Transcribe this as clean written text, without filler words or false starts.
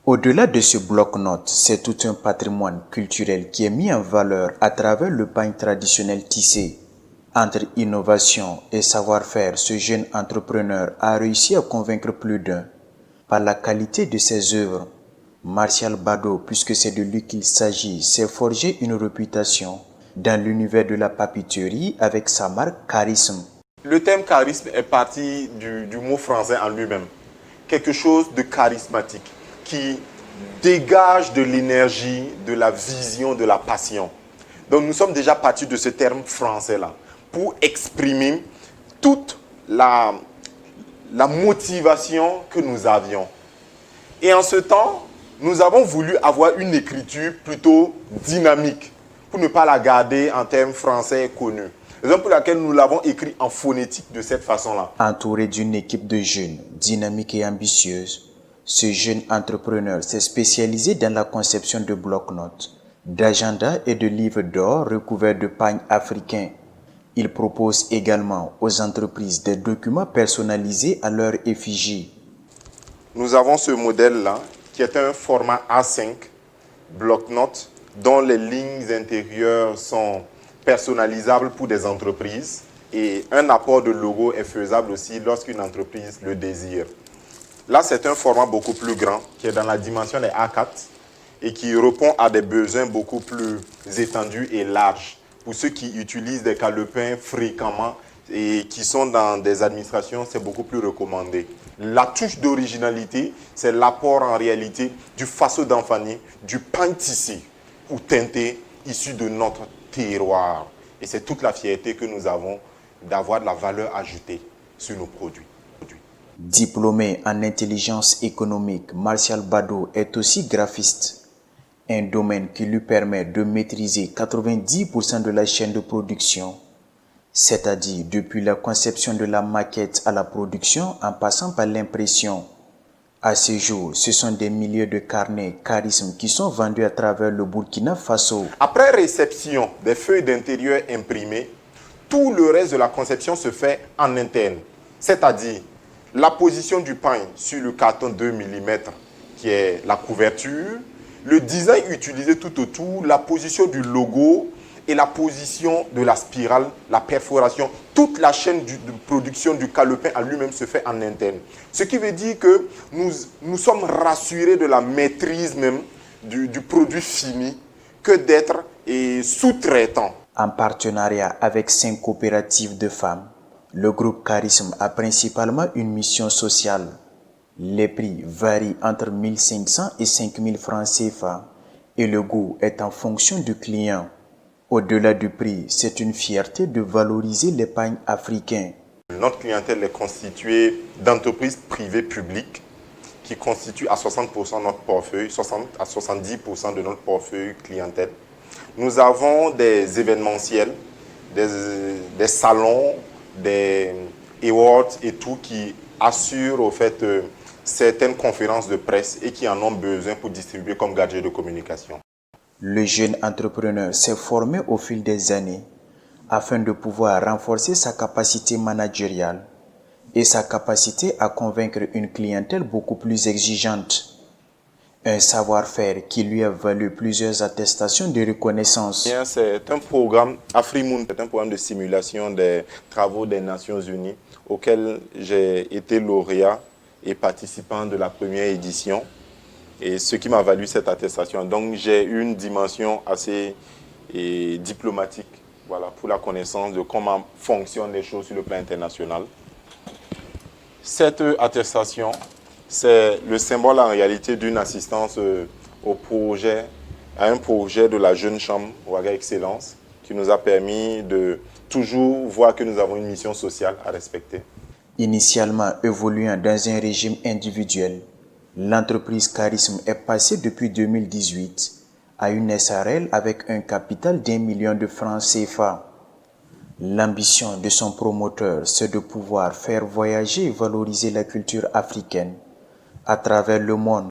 Au-delà de ce bloc-notes, c'est tout un patrimoine culturel qui est mis en valeur à travers le pagne traditionnel tissé. Entre innovation et savoir-faire, ce jeune entrepreneur a réussi à convaincre plus d'un. Par la qualité de ses œuvres, Martial Bado, puisque c'est de lui qu'il s'agit, s'est forgé une réputation dans l'univers de la papeterie avec sa marque Charisme. Le terme charisme est parti du mot français en lui-même. Quelque chose de charismatique qui dégage de l'énergie, de la vision, de la passion. Donc nous sommes déjà partis de ce terme français-là pour exprimer toute la motivation que nous avions. Et en ce temps, nous avons voulu avoir une écriture plutôt dynamique pour ne pas la garder en termes français connus. Raison pour laquelle nous l'avons écrit en phonétique de cette façon-là. Entouré d'une équipe de jeunes, dynamiques et ambitieuses, ce jeune entrepreneur s'est spécialisé dans la conception de bloc-notes, d'agendas et de livres d'or recouverts de pagnes africains. Il propose également aux entreprises des documents personnalisés à leur effigie. Nous avons ce modèle-là qui est un format A5 bloc-notes dont les lignes intérieures sont personnalisables pour des entreprises et un apport de logo est faisable aussi lorsqu'une entreprise le désire. Là, c'est un format beaucoup plus grand qui est dans la dimension des A4 et qui répond à des besoins beaucoup plus étendus et larges pour ceux qui utilisent des calepins fréquemment et qui sont dans des administrations, c'est beaucoup plus recommandé. La touche d'originalité, c'est l'apport en réalité du faisceau d'enfani, du pain tissé ou teinté issu de notre terroir. Et c'est toute la fierté que nous avons d'avoir de la valeur ajoutée sur nos produits. Diplômé en intelligence économique, Martial Bado est aussi graphiste, un domaine qui lui permet de maîtriser 90% de la chaîne de production, c'est-à-dire depuis la conception de la maquette à la production en passant par l'impression. À ce jour, ce sont des milliers de carnets Charisme qui sont vendus à travers le Burkina Faso. Après réception des feuilles d'intérieur imprimées, tout le reste de la conception se fait en interne, c'est-à-dire la position du pain sur le carton 2 mm qui est la couverture, le design utilisé tout autour, la position du logo et la position de la spirale, la perforation. Toute la chaîne de production du calepin à lui-même se fait en interne. Ce qui veut dire que nous sommes rassurés de la maîtrise même du produit fini que d'être sous-traitant. En partenariat avec 5 coopératives de femmes, le groupe Charisme a principalement une mission sociale. Les prix varient entre 1500 et 5000 francs CFA et le goût est en fonction du client. Au-delà du prix, c'est une fierté de valoriser les pagnes africains. Notre clientèle est constituée d'entreprises privées publiques qui constituent à 60% notre portefeuille, 60 à 70% de notre portefeuille clientèle. Nous avons des événementiels, des salons, des awards et tout qui assurent au fait certaines conférences de presse et qui en ont besoin pour distribuer comme gadget de communication. Le jeune entrepreneur s'est formé au fil des années afin de pouvoir renforcer sa capacité managériale et sa capacité à convaincre une clientèle beaucoup plus exigeante. Un savoir-faire qui lui a valu plusieurs attestations de reconnaissance. C'est un programme AfriMoon, c'est un programme de simulation des travaux des Nations Unies auquel j'ai été lauréat et participant de la première édition. Et ce qui m'a valu cette attestation. Donc j'ai une dimension assez diplomatique, voilà, pour la connaissance de comment fonctionnent les choses sur le plan international. Cette attestation, c'est le symbole en réalité d'une assistance à un projet de la Jeune Chambre Ouaga Excellence qui nous a permis de toujours voir que nous avons une mission sociale à respecter. Initialement évoluant dans un régime individuel, l'entreprise Charisme est passée depuis 2018 à une SARL avec un capital d'1 million de francs CFA. L'ambition de son promoteur, c'est de pouvoir faire voyager et valoriser la culture africaine à travers le monde.